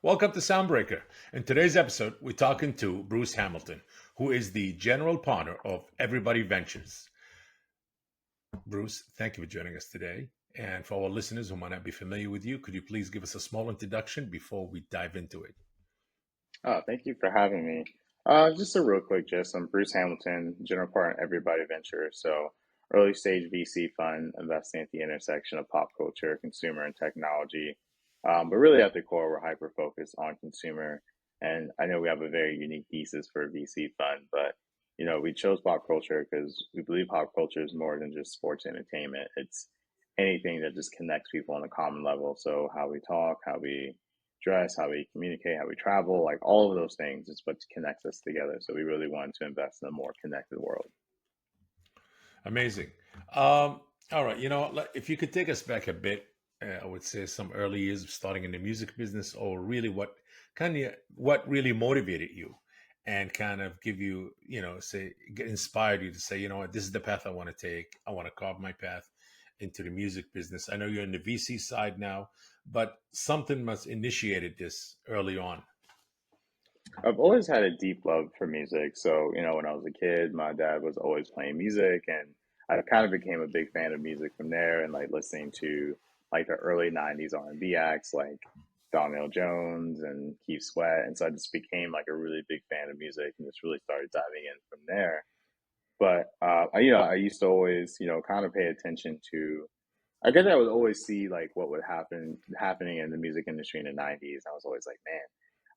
Welcome to Soundbreaker. In today's episode, we're talking to Bruce Hamilton, who is the general partner of Everybody Ventures. Bruce, thank you for joining us today. And for our listeners who might not be familiar with you, could you please give us a small introduction before we dive into it? Thank you for having me. Just a real quick gist. I'm Bruce Hamilton, general partner at Everybody Ventures. So, early stage VC fund investing at the intersection of pop culture, consumer, and technology. But really, at the core, we're hyper focused on consumer. And I know we have a very unique thesis for a VC fund, but we chose pop culture because we believe pop culture is more than just sports entertainment. It's anything that just connects people on a common level. So, how we talk, how we dress, how we communicate, how we travel, like all of those things is what connects us together. So we really wanted to invest in a more connected world. Amazing. All right, if you could take us back a bit, I would say some early years of starting in the music business, or really what really motivated you, and kind of give you, say, get inspired you to say, you know what, this is the path I want to take. I want to carve my path into the music business. I know you're in the VC side now, but something must initiated this early on. I've always had a deep love for music. So, when I was a kid, my dad was always playing music and I kind of became a big fan of music from there and like listening to like the early 90s R&B acts like Donnell Jones and Keith Sweat. And so I just became like a really big fan of music and just really started diving in from there. But I used to always, kind of pay attention to. I guess I would always see like what would happening in the music industry in the '90s. I was always like, man,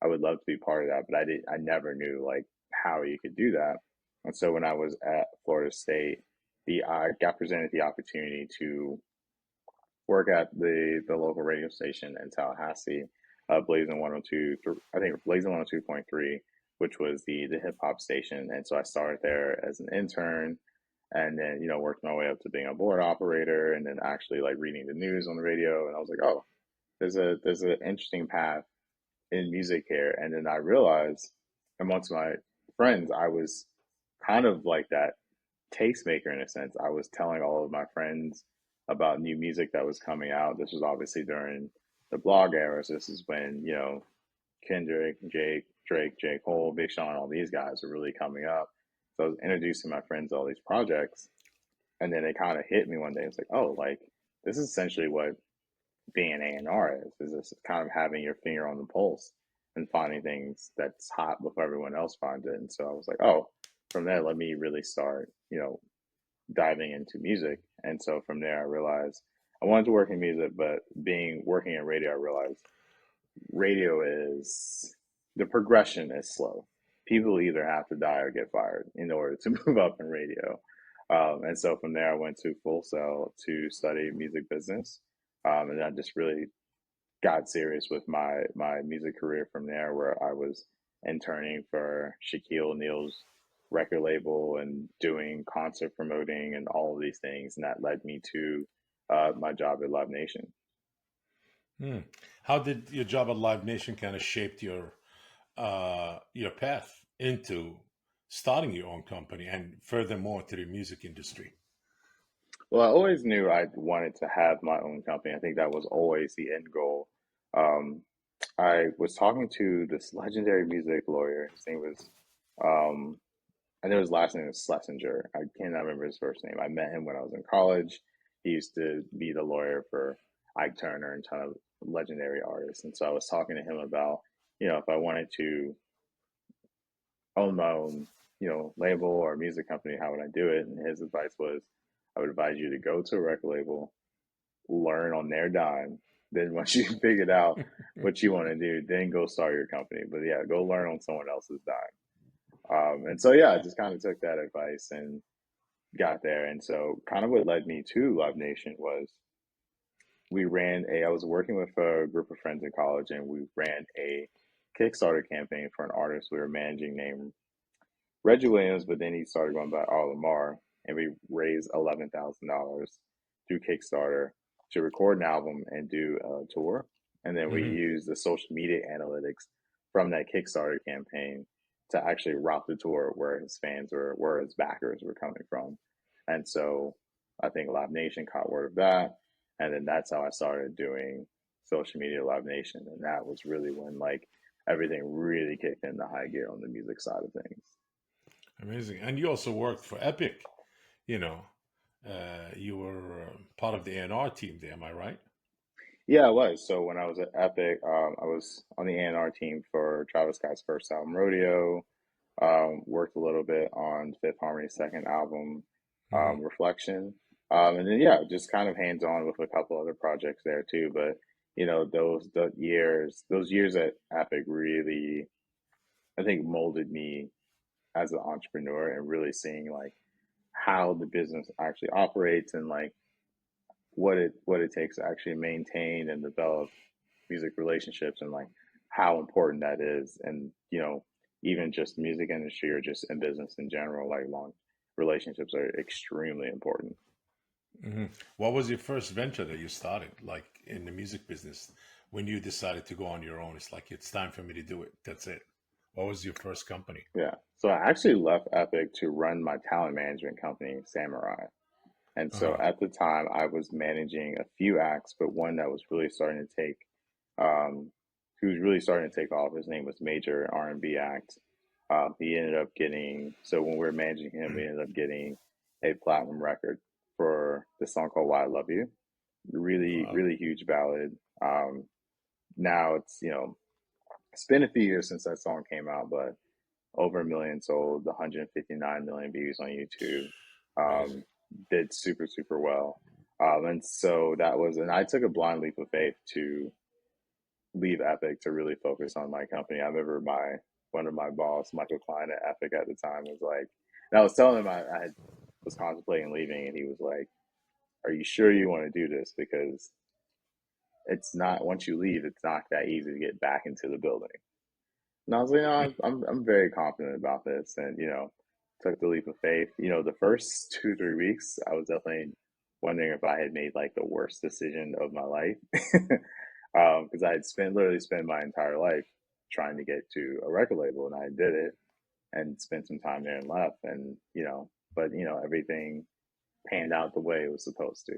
I would love to be part of that, but I never knew like how you could do that. And so when I was at Florida State, the I got presented the opportunity to work at the local radio station in Tallahassee, Blazing 102, I think Blazing 102.3, which was the hip hop station. And so I started there as an intern and then worked my way up to being a board operator and then actually like reading the news on the radio. And I was like, oh, there's an interesting path in music here. And then I realized amongst my friends, I was kind of like that tastemaker in a sense. I was telling all of my friends about new music that was coming out. This was obviously during the blog era. So this is when, Kendrick, Drake, J. Cole, Big Sean, all these guys were really coming up. So I was introducing my friends to all these projects. And then it kind of hit me one day. It's like, oh, like this is essentially what being an A&R is this kind of having your finger on the pulse and finding things that's hot before everyone else finds it. And so I was like, oh, from there, let me really start, diving into music. And so from there, I realized I wanted to work in music, but being working in radio, I realized radio is the progression is slow. People either have to die or get fired in order to move up in radio. And so from there, I went to Full Sail to study music business. And I just really got serious with my music career from there, where I was interning for Shaquille O'Neal's record label and doing concert promoting and all of these things, and that led me to my job at Live Nation. Hmm. How did your job at Live Nation kind of shaped your path into starting your own company and furthermore to the music industry? Well, I always knew I wanted to have my own company. I think that was always the end goal. Um, I was talking to this legendary music lawyer. His name was um, I know his last name is Schlesinger. I cannot remember his first name. I met him when I was in college. He used to be the lawyer for Ike Turner and a ton of legendary artists. And so I was talking to him about, if I wanted to own my own, label or music company, how would I do it? And his advice was, I would advise you to go to a record label, learn on their dime. Then once you figured out what you want to do, then go start your company. But yeah, go learn on someone else's dime. And so yeah, I just kind of took that advice and got there. And so kind of what led me to Live Nation was I was working with a group of friends in college and we ran a Kickstarter campaign for an artist we were managing named Reggie Williams, but then he started going by R. Lamar and we raised $11,000 through Kickstarter to record an album and do a tour. And then we Hmm. used the social media analytics from that Kickstarter campaign to actually route the tour where his fans were, where his backers were coming from. And so I think Live Nation caught word of that. And then that's how I started doing social media, Live Nation, and that was really when like everything really kicked into high gear on the music side of things. Amazing. And you also worked for Epic. You know, you were part of the A&R team there. Am I right? Yeah, I was. So when I was at Epic, I was on the A&R team for Travis Scott's first album, Rodeo. Worked a little bit on Fifth Harmony's second album, Hmm. Reflection. And then yeah, just kind of hands on with a couple other projects there too. But you know, those years at Epic really, I think, molded me as an entrepreneur and really seeing like how the business actually operates and like what it takes to actually maintain and develop music relationships and like how important that is. And you know, even just music industry or just in business in general, like long relationships are extremely important. Hmm. What was your first venture that you started, like in the music business, when you decided to go on your own? It's like, it's time for me to do it. That's it. What was your first company? Yeah, so I actually left Epic to run my talent management company, Samurai. And so Uh-huh. at the time I was managing a few acts, but one that was really starting to take um who was really starting to take off. His name was Major, R&B act. He ended up getting, so when we were managing him, we ended up getting a platinum record for the song called Why I Love You. Really, Wow. really huge ballad. Now it's, you know, it's been a few years since that song came out, but over a million sold, 159 million views on YouTube. Amazing. Um, did super, super well. And so that was, and I took a blind leap of faith to leave Epic to really focus on my company. I remember one of my boss, Michael Klein at Epic at the time, was like, and I was telling him was contemplating leaving, and he was like, "Are you sure you want to do this? Because it's not, once you leave, it's not that easy to get back into the building." And I was like, "No, I'm very confident about this," and you know, took the leap of faith. You know, the first 2 3 weeks, I was definitely wondering if I had made like the worst decision of my life, because I had literally spent my entire life trying to get to a record label, and I did it and spent some time there and left, and you know, but you know, everything panned out the way it was supposed to.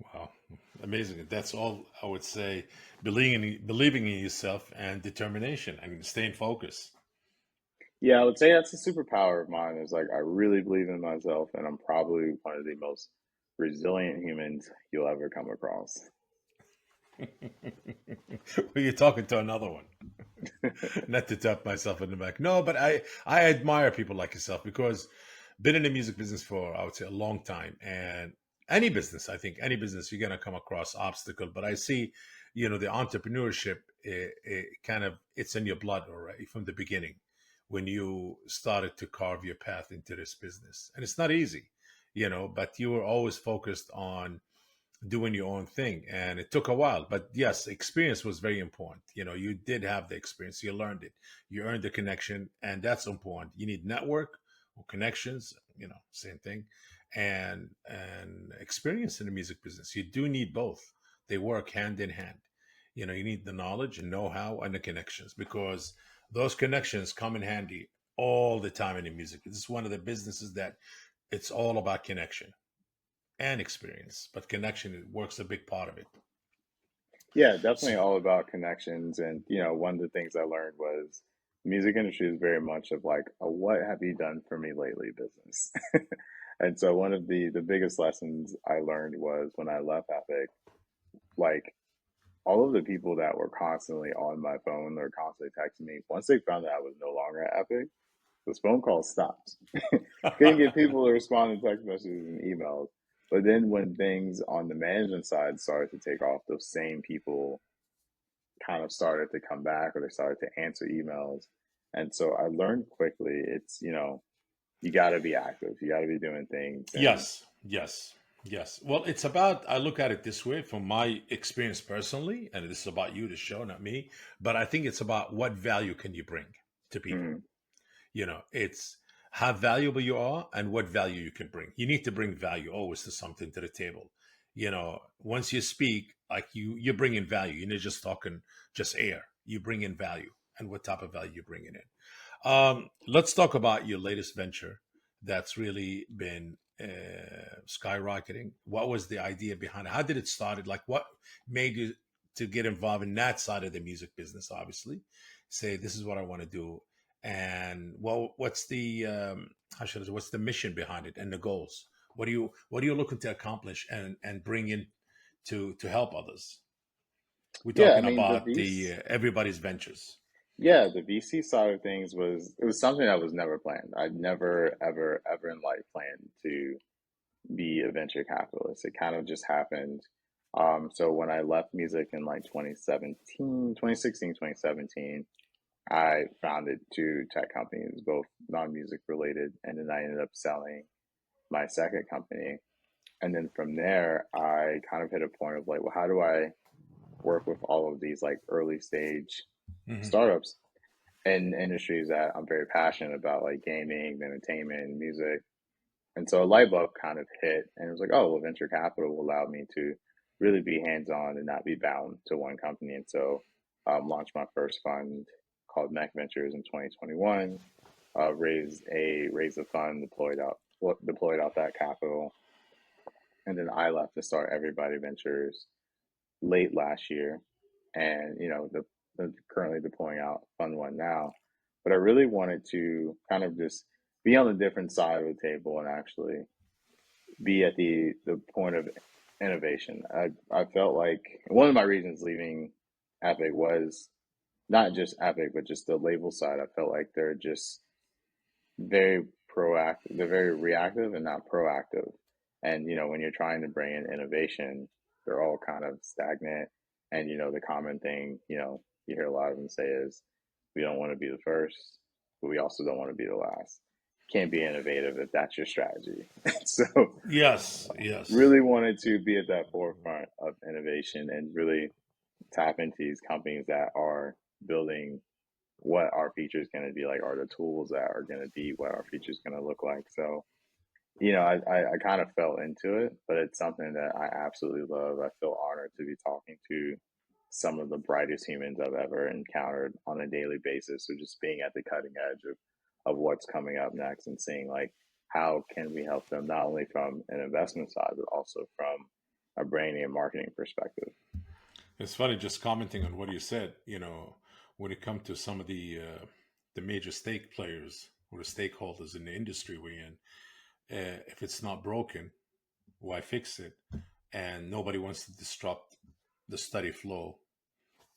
Wow. Amazing. That's all I would say. Believing in yourself and determination and staying focused. Yeah, I would say that's a superpower of mine. Is like I really believe in myself, and I'm probably one of the most resilient humans you'll ever come across. Well, you're talking to another one. Not to tap myself in the back. No, but I admire people like yourself because been in the music business for, I would say, a long time, and any business, I think any business, you're gonna come across obstacle. But I see, the entrepreneurship, it kind of, it's in your blood already from the beginning when you started to carve your path into this business, and it's not easy, but you were always focused on doing your own thing, and it took a while, but yes, experience was very important. You did have the experience, you learned it, you earned the connection, and that's important. You need network or connections, same thing, and experience in the music business. You do need both. They work hand in hand. You need the knowledge and know-how and the connections, because those connections come in handy all the time in the music. This is one of the businesses that it's all about connection and experience, but connection works a big part of it. Yeah, definitely So, all about connections. And, you know, one of the things I learned was the music industry is very much of like a what have you done for me lately business. And so one of the biggest lessons I learned was when I left Epic, like all of the people that were constantly on my phone or constantly texting me, once they found out I was no longer at Epic, those phone calls stopped. Couldn't get people to respond to text messages and emails. But then when things on the management side started to take off, those same people kind of started to come back or they started to answer emails. And so I learned quickly it's, you know, you got to be active, you got to be doing things. And yes, yes, yes. Well, it's about, I look at it this way from my experience personally, and this is about you, the show, not me, but I think it's about what value can you bring to people. mm, It's how valuable you are and what value you can bring. You need to bring value always to something to the table. Once you speak, like you're bringing value. You're not just talking just air. You bring in value, and what type of value you're bringing in. Let's talk about your latest venture that's really been skyrocketing. What was the idea behind it? How did it started? Like, what made you to get involved in that side of the music business, obviously, say this is what I want to do, and well, what's the how should I say, what's the mission behind it and the goals? What are you looking to accomplish and bring in to help others? We're Yeah, I talking mean, about the everybody's ventures. The VC side of things was something that was never planned. I'd never ever ever in life planned to be a venture capitalist. It kind of just happened. So when I left music in like 2017, 2016, 2017, I founded two tech companies, both non-music related, and then I ended up selling my second company. And then from there, I kind of hit a point of like, well, how do I work with all of these like early stage Hmm. startups in industries that I'm very passionate about, like gaming, entertainment, music. And so a light bulb kind of hit, and it was like, oh, well, venture capital will allow me to really be hands on and not be bound to one company. And so, launched my first fund called Mech Ventures in 2021. Raised a fund, deployed out that capital, and then I left to start Everybody Ventures late last year, and the currently deploying out Fund One now. But I really wanted to kind of just be on the different side of the table and actually be at the point of innovation. I felt like one of my reasons leaving Epic was not just Epic, but just the label side. I felt like they're just very proactive. They're very reactive and not proactive. And when you're trying to bring in innovation, they're all kind of stagnant. And the common thing you hear a lot of them say is, we don't want to be the first, but we also don't want to be the last. Can't be innovative if that's your strategy. So Yes, yes. really wanted to be at that forefront of innovation and really tap into these companies that are building what our feature is going to be like, are the tools that are going to be what our feature is going to look like. So, I kind of fell into it, but it's something that I absolutely love. I feel honored to be talking to some of the brightest humans I've ever encountered on a daily basis. So just being at the cutting edge of what's coming up next and seeing like how can we help them not only from an investment side, but also from a branding and marketing perspective. It's funny just commenting on what you said. When it comes to some of the major stake players or the stakeholders in the industry we're in, if it's not broken, why fix it? And nobody wants to disrupt the steady flow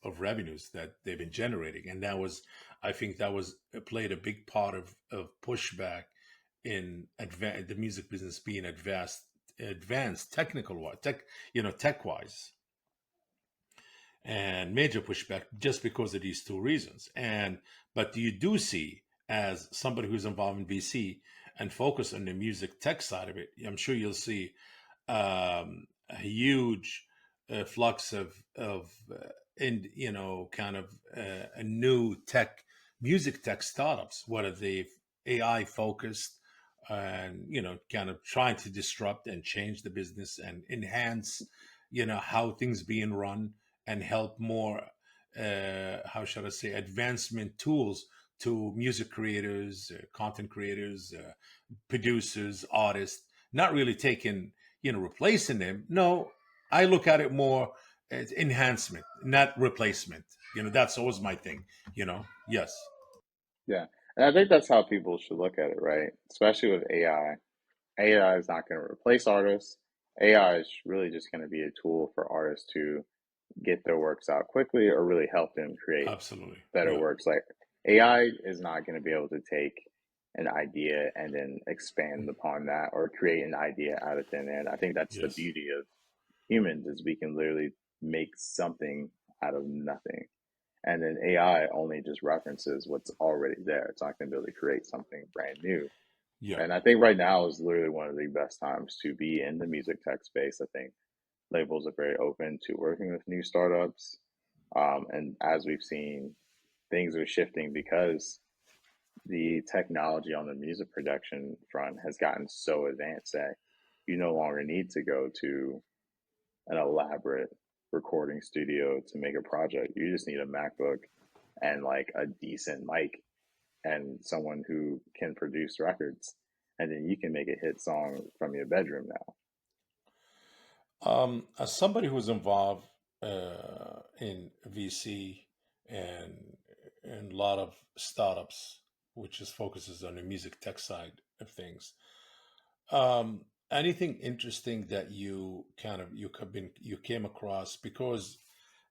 of revenues that they've been generating. And I think that was played a big part of pushback in the music business being advanced technical wise, tech wise, and major pushback just because of these two reasons. And but you do see, as somebody who's involved in VC and focus on the music tech side of it, I'm sure you'll see a huge flux of in kind of a new tech music tech startups, whether they AI focused and kind of trying to disrupt and change the business and enhance how things being run and help more how shall I say advancement tools to music creators, content creators, producers, artists, not really taking replacing them. No, I look at it more as enhancement, not replacement. That's always my thing. Yes, Yeah. And I think that's how people should look at it, right? Especially with AI. AI is not going to replace artists. AI is really just going to be a tool for artists to get their works out quickly or really help them create absolutely. better Yeah, works. Like AI is not going to be able to take an idea and then expand upon that or create an idea out of thin air. I think that's the yes, beauty of humans is we can literally make something out of nothing. And then AI only just references what's already there. It's not going to be able to create something brand new. yeah. And I think right now is literally one of the best times to be in the music tech space. I think labels are very open to working with new startups. And as we've seen, things are shifting because the technology on the music production front has gotten so advanced that you no longer need to go to an elaborate recording studio to make a project. You just need a MacBook and like a decent mic and someone who can produce records. And then you can make a hit song from your bedroom now. As somebody who's involved in VC and a lot of startups, which is focuses on the music tech side of things. Anything interesting that you came across, because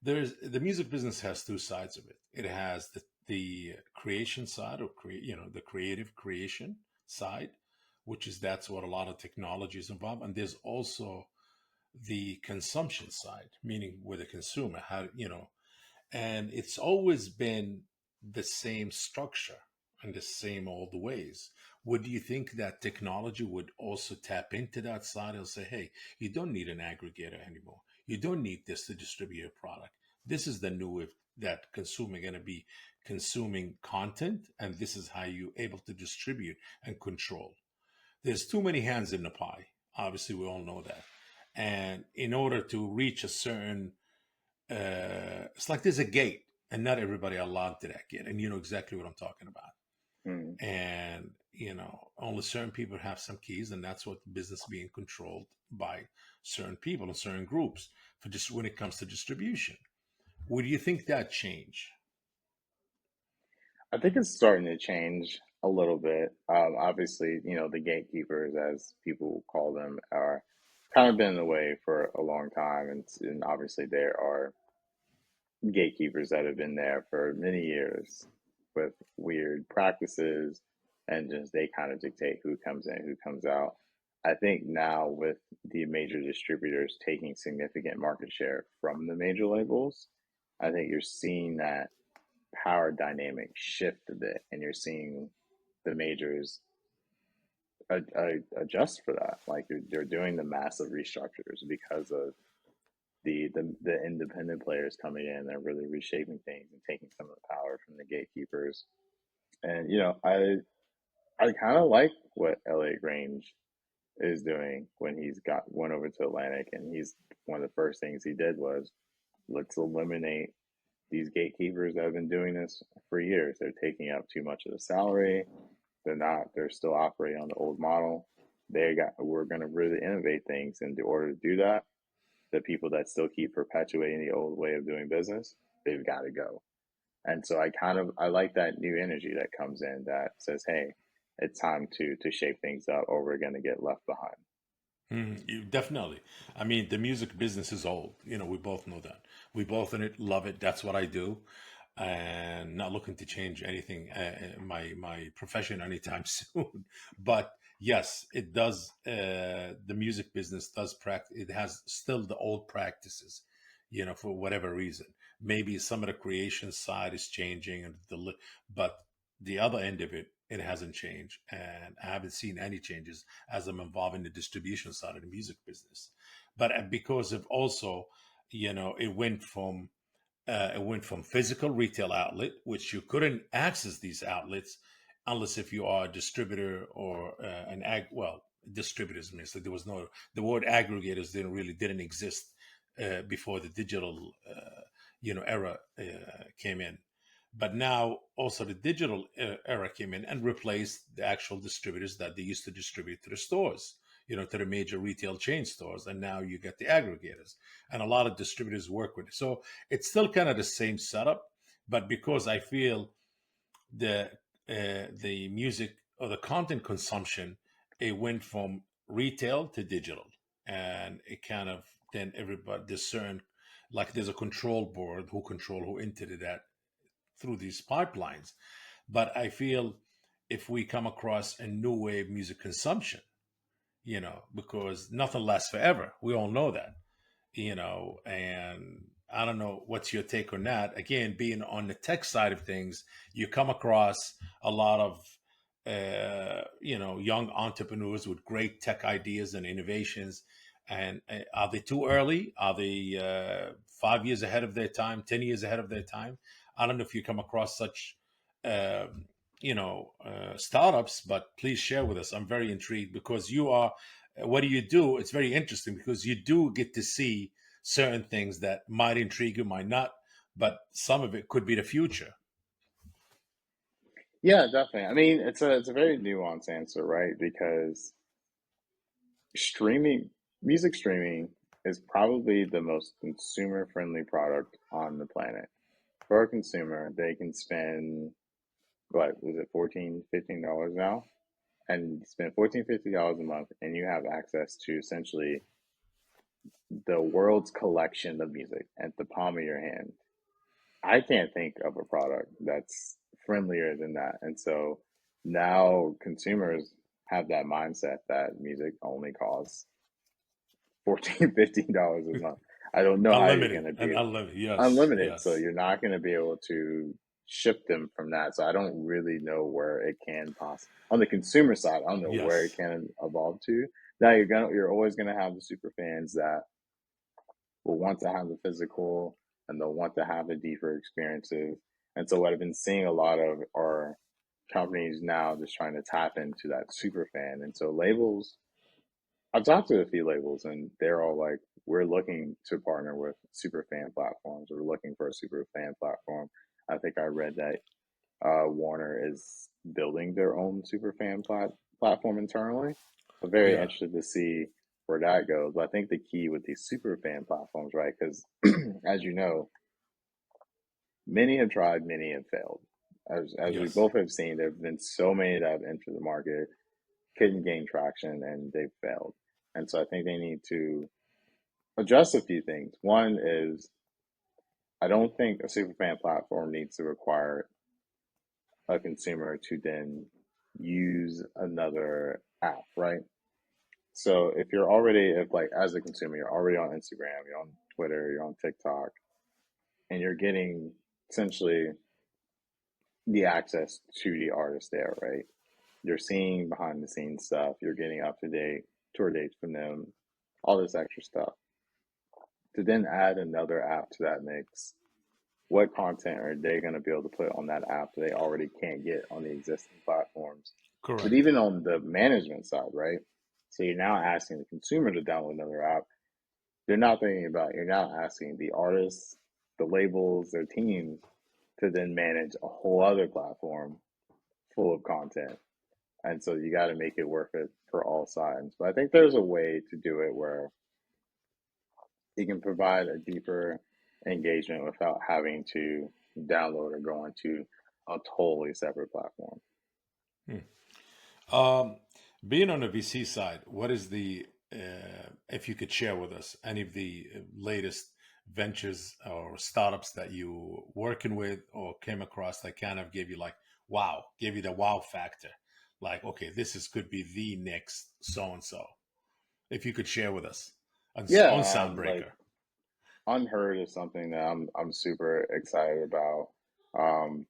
there's the music business has two sides of it. It has the creation side, or create, the creative creation side, which is that's what a lot of technology is involved, and there's also the consumption side, meaning with the consumer, how and it's always been the same structure and the same old ways. Would you think that technology would also tap into that side and say, hey, you don't need an aggregator anymore. You don't need this to distribute your product. This is the new way that consumer going to be consuming content, and this is how you're able to distribute and control. There's too many hands in the pie. Obviously, we all know that. And in order to reach a certain, it's like there's a gate, and not everybody are allowed to that gate. And you know exactly what I'm talking about. Mm. And only certain people have some keys, and that's what business being controlled by certain people and certain groups for just when it comes to distribution. Would you think that change? I think it's starting to change a little bit. Obviously, the gatekeepers, as people call them, are kind of been in the way for a long time, and obviously there are gatekeepers that have been there for many years with weird practices, and just they kind of dictate who comes in, who comes out. I think now with the major distributors taking significant market share from the major labels, I think you're seeing that power dynamic shift a bit, and you're seeing the majors adjust for that. Like they're doing the massive restructures because of the independent players coming in. They're really reshaping things and taking some of the power from the gatekeepers. And I kind of like what Elliot Grange is doing when he's got went over to Atlantic, and he's one of the first things he did was let's eliminate these gatekeepers that have been doing this for years. They're taking up too much of the salary. They're still operating on the old model. We're going to really innovate things. And in order to do that, the people that still keep perpetuating the old way of doing business, they've got to go. And so I like that new energy that comes in that says, hey, it's time to shape things up or we're going to get left behind. Definitely. I mean, the music business is old. We both know that. We both in it love it. That's what I do, and not looking to change anything, my profession anytime soon. But yes, it does. The music business does practice. It has still the old practices. For whatever reason, maybe some of the creation side is changing, but the other end of it hasn't changed, and I haven't seen any changes as I'm involved in the distribution side of the music business. But because of also, it went from physical retail outlet, which you couldn't access these outlets unless if you are a distributor or an distributors means that there was no the word aggregators didn't exist before the digital era came in. But now also the digital era came in and replaced the actual distributors that they used to distribute to the stores, to the major retail chain stores. And now you get the aggregators, and a lot of distributors work with it. So it's still kind of the same setup, but because I feel the the music or the content consumption, it went from retail to digital, and it kind of then everybody discern, like there's a control board who entered that through these pipelines. But I feel if we come across a new way of music consumption, because nothing lasts forever, we all know that, and I don't know what's your take on that. Again, being on the tech side of things, you come across a lot of young entrepreneurs with great tech ideas and innovations. And are they too early? Are they 5 years ahead of their time, 10 years ahead of their time? I don't know if you come across such startups, but please share with us. I'm very intrigued because you are what do you do? It's very interesting because you do get to see certain things that might intrigue you, might not, but some of it could be the future. Yeah, definitely. I mean, it's a very nuanced answer, right? Because streaming, music streaming is probably the most consumer friendly product on the planet. For a consumer, they can spend what was it, 14, $15 now? And you spend 14, $50 a month and you have access to essentially the world's collection of music at the palm of your hand. I can't think of a product that's friendlier than that. And so now consumers have that mindset that music only costs 14, $15 a month. I don't know how you're Unlimited going to and be unlimited. Yes, unlimited. So yes, you're not going to be able to shift them from that. So I don't really know where it can possibly, on the consumer side, I don't know where it yes, can evolve to. Now you're always going to have the super fans that will want to have the physical and they'll want to have the deeper experiences. And so what I've been seeing a lot of are companies now just trying to tap into that super fan. And so labels, I've talked to a few labels and they're all like, we're looking to partner with super fan platforms. We're looking for a super fan platform. I think I read that Warner is building their own super fan platform internally. I'm very yeah, interested to see where that goes. But I think the key with these super fan platforms, right? Because as you know, many have tried, many have failed. As we yes, both have seen, there have been so many that have entered the market, couldn't gain traction, and they've failed. And so I think they need to address a few things. One is I don't think a superfan platform needs to require a consumer to then use another app, right? So if you're already, if like as a consumer, you're already on Instagram, you're on Twitter, you're on TikTok, and you're getting essentially the access to the artist there, right? You're seeing behind the scenes stuff, you're getting up to date tour dates from them, all this extra stuff. To then add another app to that mix, what content are they going to be able to put on that app that they already can't get on the existing platforms? But correct, even on the management side, right? So you're now asking the consumer to download another app. They're not thinking about, you're now asking the artists, the labels, their teams to then manage a whole other platform full of content. And so you got to make it worth it for all sides. But I think there's a way to do it where you can provide a deeper engagement without having to download or go into a totally separate platform. Hmm. Um, being on the VC side, what is the if you could share with us any of the latest ventures or startups that you working with or came across that kind of gave you like wow, gave you the wow factor, like okay, this is could be the next so and so. If you could share with us on Yeah, like Soundbreaker. Unheard is something that I'm super excited about.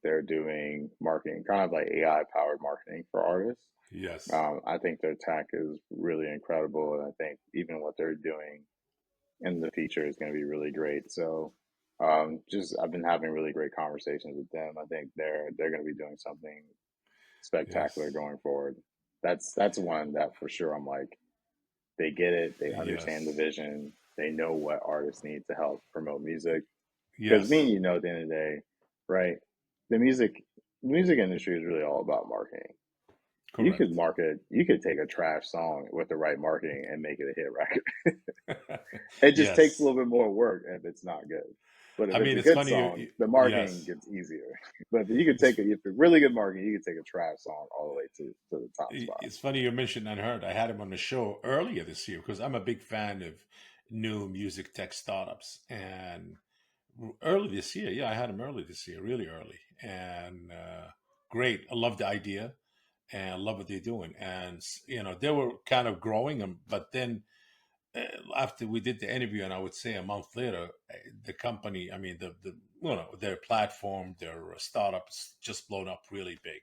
They're doing marketing, kind of like AI powered marketing for artists. Yes, I think their tech is really incredible, and I think even what they're doing in the future is going to be really great. So, just I've been having really great conversations with them. I think they're going to be doing something spectacular yes, going forward. That's one that for sure I'm like they get it, they understand the yes, vision, they know what artists need to help promote music. Because me and yes, you know, at the end of the day, right? The music industry is really all about marketing. correct. You could take a trash song with the right marketing and make it a hit record. It just takes a Yes, little bit more work if it's not good. But if I it's mean a it's good funny song, the marketing yes, gets easier. But you could it's if it's really good marketing, you could take a trash song all the way to the top spot. it's funny you mentioned Unheard. I had him on the show earlier this year because I'm a big fan of new music tech startups. And early this year, yeah, I had him early this year, really early, and great. I love the idea and I love what they're doing. And they were kind of growing, but then after we did the interview, and I would say a month later, the company, I mean, their platform, their startups just blown up really big.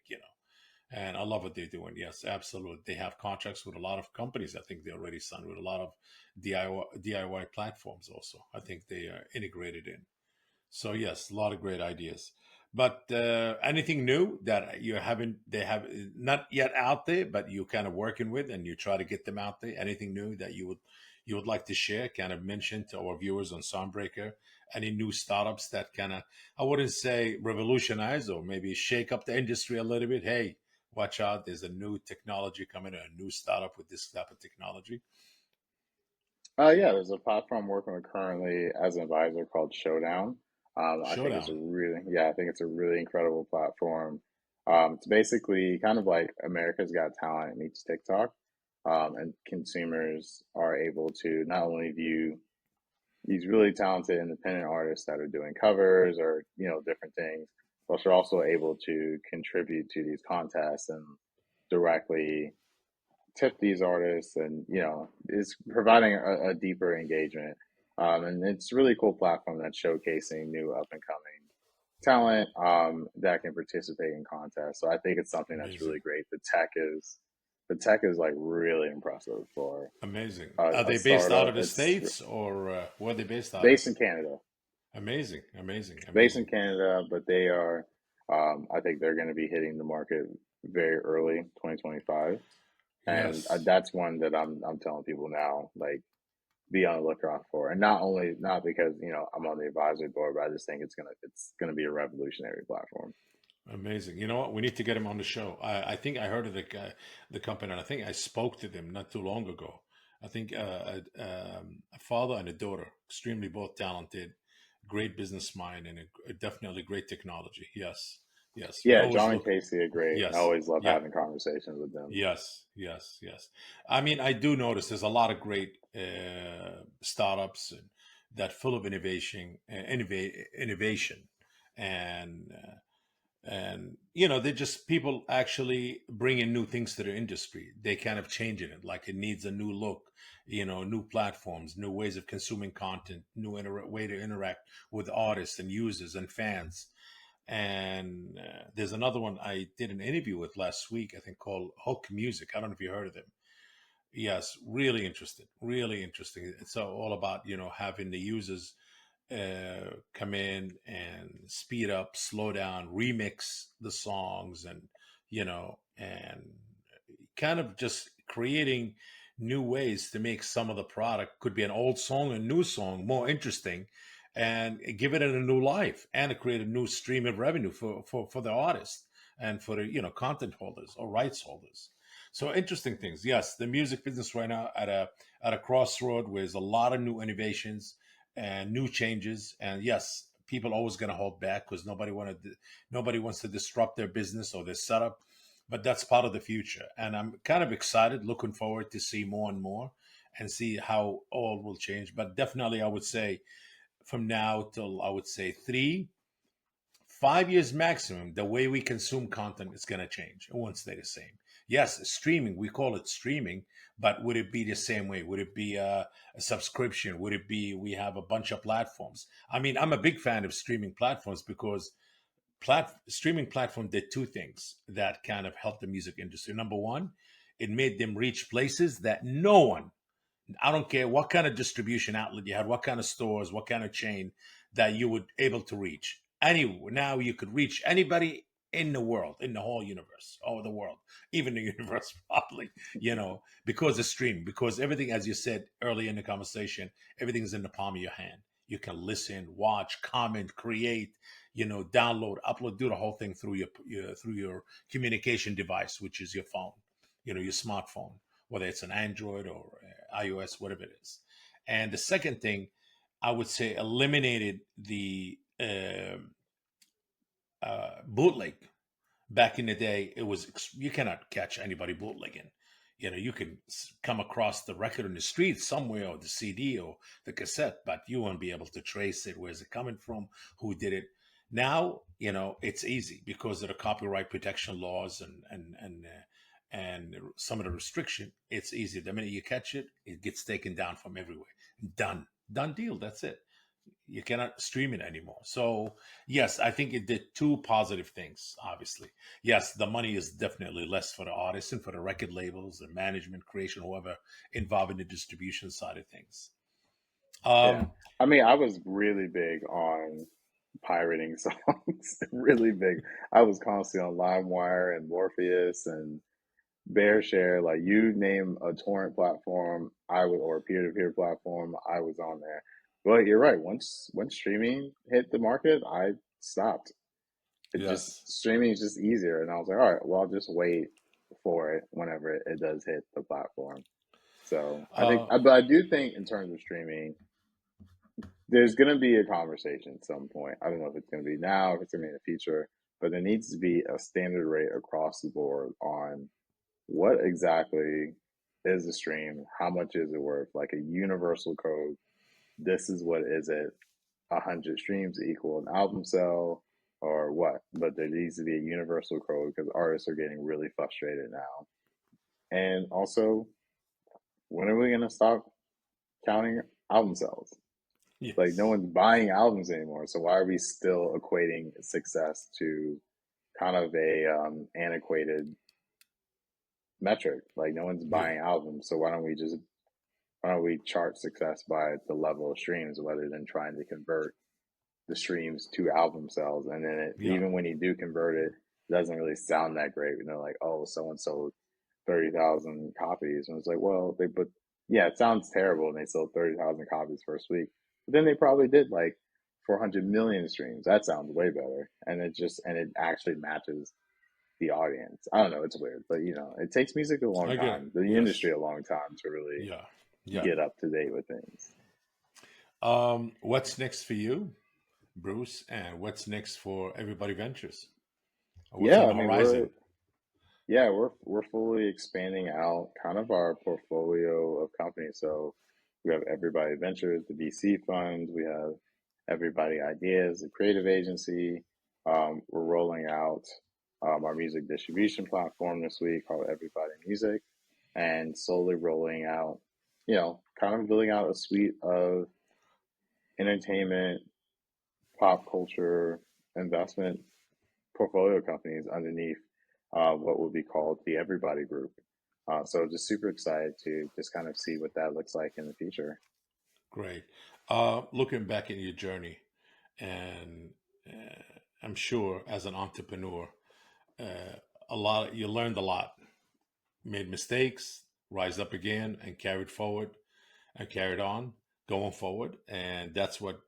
And I love what they're doing. Yes, absolutely. They have contracts with a lot of companies. I think they already signed with a lot of DIY platforms. Also, I think they are integrated in. So yes, a lot of great ideas. But anything new that you haven't, they have not yet out there, but you kind of working with, and you try to get them out there. Anything new that you would like to share? Kind of mention to our viewers on Soundbreaker. Any new startups that kind of, I wouldn't say revolutionize or maybe shake up the industry a little bit. Hey, watch out! There's a new technology coming, a new startup with this type of technology. Yeah, there's a platform I'm working with currently as an advisor called Showdown. I think it's a Showdown. really, yeah, I think it's a really incredible platform. It's basically kind of like America's Got Talent meets TikTok, and consumers are able to not only view these really talented independent artists that are doing covers or different things, but you're also able to contribute to these contests and directly tip these artists, and is providing a deeper engagement. And it's a really cool platform that's showcasing new up and coming talent, that can participate in contests. So I think it's something that's Amazing. really great. The tech is like really impressive for Amazing. a, Are a they based out startup. of the It's States or where are they based out of? based in Canada, Amazing. Amazing. based in Amazing. Canada, but they are. I think they're going to be hitting the market very early, 2025, and Yes. that's one that I'm telling people now, like, be on the lookout for. And not because I'm on the advisory board, but I just think it's gonna be a revolutionary platform. Amazing. You know what? We need to get him on the show. I think I heard of the guy, the company, and I think I spoke to them not too long ago. I think a father and a daughter, extremely both talented, great business mind, and definitely great technology. Yes, yes. We Yeah, always John and look. Casey are great. I Yes, always love yeah, having conversations with them. yes, yes, yes. I mean, I do notice there's a lot of great startups and that full of innovation, and they're just people actually bringing new things to the industry. They kind of changing it, like it needs a new look, new platforms, new ways of consuming content, new way to interact with artists and users and fans. And there's another one I did an interview with last week, I think, called Hook Music. I don't know if you heard of them. Yes, really interested, really interesting. It's all about having the users come in and speed up, slow down, remix the songs, and kind of just creating new ways to make some of the product, could be an old song, a new song, more interesting, and give it a new life, and to create a new stream of revenue for the artist and for the content holders or rights holders. So interesting things. Yes, the music business right now at a crossroad where there's a lot of new innovations and new changes. And yes, people always going to hold back because nobody wants to disrupt their business or their setup. But that's part of the future, and I'm kind of excited, looking forward to see more and more, and see how all will change. But definitely, I would say from now till I would say 5 years maximum, the way we consume content is going to change. It won't stay the same. Yes, streaming, we call it streaming, but would it be the same way? Would it be a subscription? Would it be we have a bunch of platforms? I mean, I'm a big fan of streaming platforms because streaming platform did two things that kind of helped the music industry. Number one, it made them reach places that no one, I don't care what kind of distribution outlet you had, what kind of stores, what kind of chain, that you would able to reach. Now you could reach anybody in the world, in the whole universe, or the world, even the universe, probably, because of streaming, because everything, as you said earlier in the conversation, everything's in the palm of your hand. You can listen, watch, comment, create, download, upload, do the whole thing through your communication device, which is your phone, your smartphone, whether it's an Android or iOS, whatever it is. And the second thing, I would say, eliminated the bootleg. Back in the day, it was you cannot catch anybody bootlegging. You can come across the record in the street somewhere, or the CD or the cassette, but you won't be able to trace it. Where's it coming from? Who did it? Now, it's easy because of the copyright protection laws and some of the restriction. It's easy. The minute you catch it, it gets taken down from everywhere. Done deal. That's it. You cannot stream it anymore. So yes, I think it did two positive things. Obviously, yes, the money is definitely less for the artists and for the record labels, the management, creation, whoever involved in the distribution side of things. Yeah, Um, I mean, I was really big on pirating songs, really big. I was constantly on LimeWire and Morpheus and BearShare. Like, you name a torrent platform, or a peer-to-peer platform, I was on there. But you're right. Once streaming hit the market, I stopped. It just yes, streaming is just easier, and I was like, all right, well, I'll just wait for it whenever it does hit the platform. So I think, Uh, but I do think in terms of streaming, there's going to be a conversation at some point. I don't know if it's going to be now, if it's going to be in the future, but there needs to be a standard rate across the board on what exactly is a stream, how much is it worth, like a universal code. This is what is it, 100 streams equal an album sell or what? But there needs to be a universal code because artists are getting really frustrated now. And also, when are we going to stop counting album sales? Like, no yes. one's buying albums anymore. So why are we still equating success to kind of a antiquated metric? Like, no one's Yeah. buying albums. So why don't we chart success by the level of streams rather than trying to convert the streams to album sales? And then Yeah. even when you do convert it, it doesn't really sound that great. You know, like, oh, someone sold 30,000 copies. And it's like, well, yeah, it sounds terrible. And they sold 30,000 copies first week. But then they probably did like 400 million streams. That sounds way better. And it actually matches the audience. I don't know. It's weird. But, it takes music a long I get it. time, the Yes. industry a long time to really Yeah. Yeah. get up to date with things. What's next for you, Bruce? And what's next for Everybody Ventures? Or what's Yeah, on I the mean, horizon? we're fully expanding out kind of our portfolio of companies. So we have Everybody Ventures, the VC funds. We have Everybody Ideas, the creative agency. We're rolling out our music distribution platform this week called Everybody Music, and slowly rolling out, kind of building out a suite of entertainment, pop culture investment portfolio companies underneath what will be called the Everybody Group. So just super excited to just kind of see what that looks like in the future. Great. Looking back in your journey, and I'm sure as an entrepreneur, uh, you learned a lot, made mistakes, rise up again, and carried forward and carried on, going forward, and that's what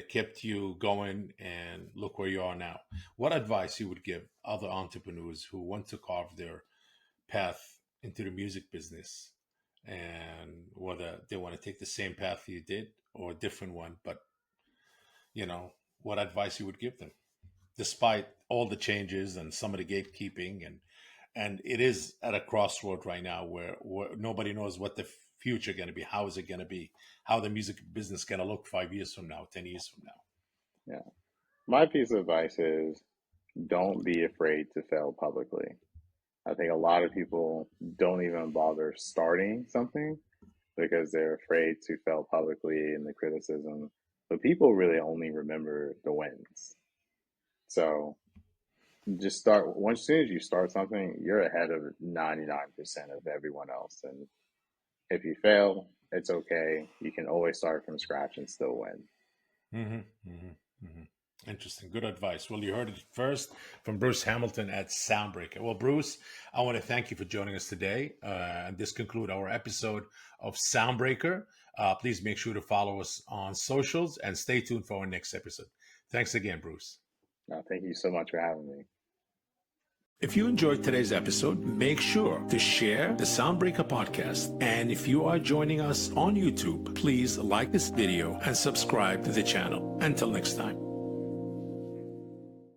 kept you going. And look where you are now. What advice you would give other entrepreneurs who want to carve their path into the music business, and whether they want to take the same path you did or a different one, but you know, what advice you would give them, despite all the changes and some of the gatekeeping, and it is at a crossroad right now where nobody knows what the future going to be. How is it going to be? How the music business going to look 5 years from now, 10 years from now? Yeah. My piece of advice is don't be afraid to fail publicly. I think a lot of people don't even bother starting something because they're afraid to fail publicly in the criticism. But people really only remember the wins. So just start once as soon as you start something, you're ahead of 99% of everyone else. And if you fail, it's okay. You can always start from scratch and still win. Mm-hmm, mm-hmm, mm-hmm. Interesting. Good advice. Well, you heard it first from Bruce Hamilton at Soundbreaker. Well, Bruce, I want to thank you for joining us today. And this concludes our episode of Soundbreaker. Please make sure to follow us on socials and stay tuned for our next episode. Thanks again, Bruce. Thank you so much for having me. If you enjoyed today's episode, make sure to share the Soundbreaker podcast. And if you are joining us on YouTube, please like this video and subscribe to the channel. Until next time.